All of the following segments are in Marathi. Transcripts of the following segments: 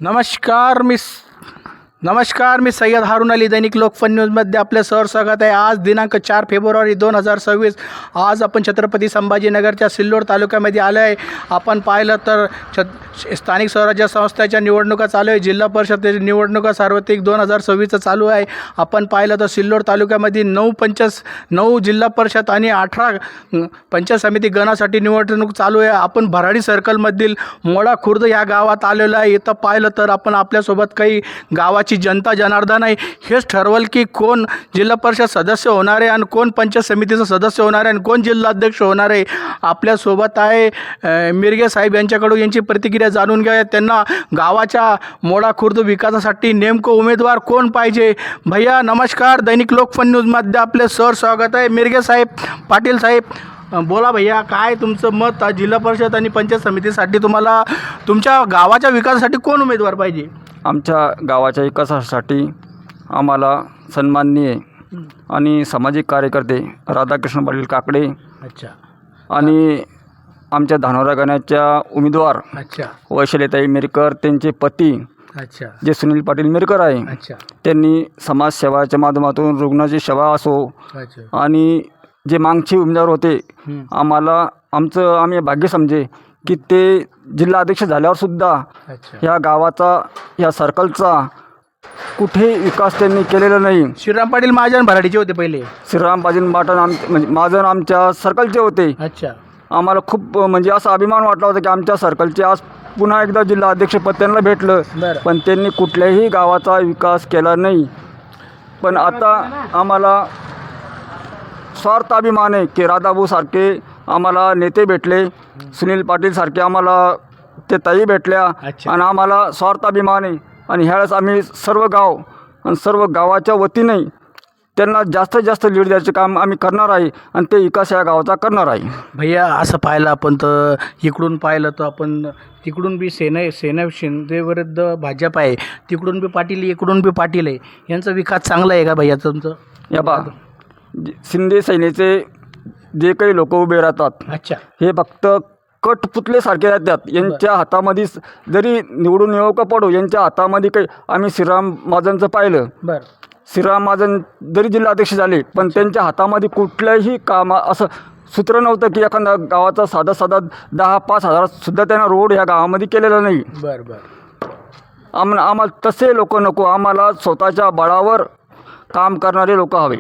नमस्कार, मी सय्यद हारून अली, दैनिक लोकफन न्यूजमध्ये आपले स्वागत आहे. आज दिनांक 4 फेब्रुवारी 2026. आज आपण छत्रपती संभाजीनगरच्या सिल्लोड तालुक्यामध्ये आलो आहे. आपण पाहिलं तर स्थानिक स्वराज्य संस्थेच्या निवडणुका चालू आहे. जिल्हा परिषदेची निवडणुका सार्वत्रिक 2026 चालू आहे. आपण पाहिलं तर सिल्लोड तालुक्यामध्ये 9 जिल्हा परिषद आणि 18 पंचायत समिती गणासाठी निवडणूक चालू आहे. आपण भराडी सर्कलमधील मोडा खुर्द या गावात आलेलो आहे. इथं पाहिलं तर आपण आपल्यासोबत काही गावाची जनता जनार्दन आहे. हेच ठरवल की कोण जिल्हा परिषद सदस्य होणार आहे आणि कोण पंचायत समितीचं सदस्य होणार आहे आणि कोण जिल्हाध्यक्ष होणार आहे. आपल्यासोबत आहे मिरगे साहेब, यांच्याकडून यांची प्रतिक्रिया जाणून घ्या. त्यांना गावाच्या मोडा खुर्द विकासासाठी नेमकं उमेदवार कोण पाहिजे. भैया नमस्कार, दैनिक लोकफन न्यूजमध्ये आपले स्वागत आहे. मिरगे साहेब, पाटील साहेब, बोला भैया, काय तुमचं मत जिल्हा परिषद आणि पंचायत समितीसाठी तुम्हाला तुमच्या गावाच्या विकासासाठी कोण उमेदवार पाहिजे. आमच्या गावाच्या विकासासाठी आम्हाला सन्माननीय आणि सामाजिक कार्यकर्ते राधाकृष्ण पाटील काकडे अच्छा आणि आमच्या धानोरा गणाच्या उमेदवार अच्छा वैशालीताई मिरकर, त्यांचे पती अच्छा जे सुनील पाटील मिरकर आहे, अच्छा त्यांनी समाजसेवाच्या माध्यमातून रुग्णाची सेवा असो अच्छा आणि जे मागचे उमेदवार होते, आम्ही भाग्य समजे की ते जिल्हाध्यक्ष झाल्यावरसुद्धा अच्छा ह्या गावाचा, ह्या सर्कलचा कुठेही विकास त्यांनी केलेला नाही. श्रीराम पाटील महाजन भराडीचे होते पहिले. श्रीराम बाजीन बाटन म्हणजे महाजन आमच्या सर्कलचे होते. अच्छा आम्हाला खूप म्हणजे असा अभिमान वाटला होता की आमच्या सर्कलचे आज पुन्हा एकदा जिल्हाध्यक्षपद त्यांना भेटलं. बरं. पण त्यांनी कुठल्याही गावाचा विकास केला नाही. पण आता आम्हाला स्वार्थ अभिमान आहे की राधाभाऊसारखे आम्हाला नेते भेटले, सुनील पाटील सारखे आम्हाला ते ताई भेटल्या अच्छा. आणि आम्हाला स्वार्थ अभिमान आहे. आणि ह्यावेळेस आम्ही सर्व गाव आणि सर्व गावाच्या वतीने त्यांना जास्तीत जास्त लीड द्यायचे काम आम्ही करणार आहे आणि ते विकास या गावाचा करणार आहे. भैया असं पाहिलं आपण तर इकडून पाहिलं तर आपण तिकडून बी सेना शिंदे विरुद्ध भाजप आहे, तिकडून बी पाटील, इकडून बी पाटील आहे. यांचा विकास चांगला आहे का भैया तुमचं. या बा शिंदे सेनेचे जे काही लोक उभे राहतात, अच्छा हे फक्त कठपुतलेसारखे राहतात. यांच्या हातामध्ये जरी निवडून येऊ का पडो, यांच्या हातामध्ये काही आम्ही श्रीराम महाजनचं पाहिलं. बरं. श्रीराम महाजन जरी जिल्हाध्यक्ष झाले पण त्यांच्या हातामध्ये कुठल्याही काम असं सूत्र नव्हतं की एखादा गावाचा साधा 10-5 हजारातसुद्धा त्यांना रोड ह्या गावामध्ये केलेला नाही. बरं बरं आम्हाला तसे लोक नको, आम्हाला स्वतःच्या बळावर काम करणारे लोक हवे.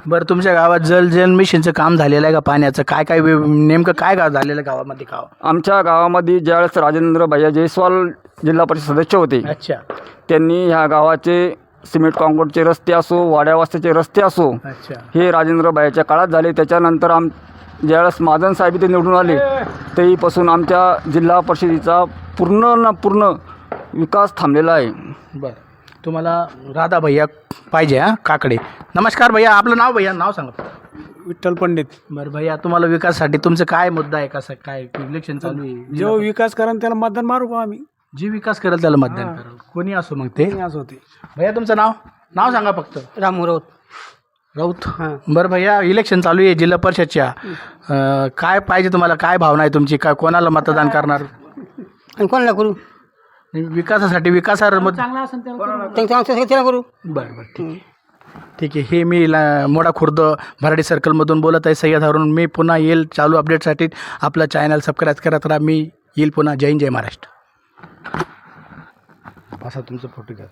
बरं, तुमच्या गावात जल मिशनचं काम झालेलं आहे का. पाण्याचं काय नेमकं काय झालेलं आहे गावामध्ये गाव. आमच्या गावामध्ये ज्यावेळेस राजेंद्र भैया जयस्वाल जिल्हा परिषद सदस्य होते, अच्छा त्यांनी ह्या गावाचे सिमेंट काँक्रीटचे रस्ते असो, वाड्यावास्त्याचे रस्ते असो, अच्छा हे राजेंद्र भैयाच्या काळात झाले. त्याच्यानंतर ज्यावेळेस महाजन साहेब ते निवडून आले तेव्हापासून आमच्या जिल्हा परिषदेचा पूर्ण विकास थांबलेला आहे. बरं, तुम्हाला राधा भैया पाहिजे. काकडे. नमस्कार भैया, आपलं नाव भैया, नाव सांगा. विठ्ठल पंडित. बरं भैया, तुम्हाला विकासासाठी तुमचं काय मुद्दा आहे, कसं काय इलेक्शन चालू आहे. जो विकास करा त्याला मतदान मारू का आम्ही. जी विकास करेल त्याला मतदान करेल, कोणी असो मग ते. असं होते. भैया तुमचं नाव सांगा फक्त. रामू राऊत. बरं भैया, इलेक्शन चालू आहे जिल्हा परिषदच्या. काय पाहिजे तुम्हाला, काय भावना आहे तुमची, काय कोणाला मतदान करणार आणि कोणाला करू. विकासासाठी विकासावर त्याला करू. बरं ठीक आहे. हे मी मोडा खुर्द भराडी सर्कलमधून बोलत आहे, सय्यद हारून. मी पुन्हा येईल चालू अपडेटसाठी. आपलं चॅनल सबस्क्राईब करत राहा. मी येईल पुन्हा. जय हिंद, जय महाराष्ट्र. असा तुमचं फोटो घ्या.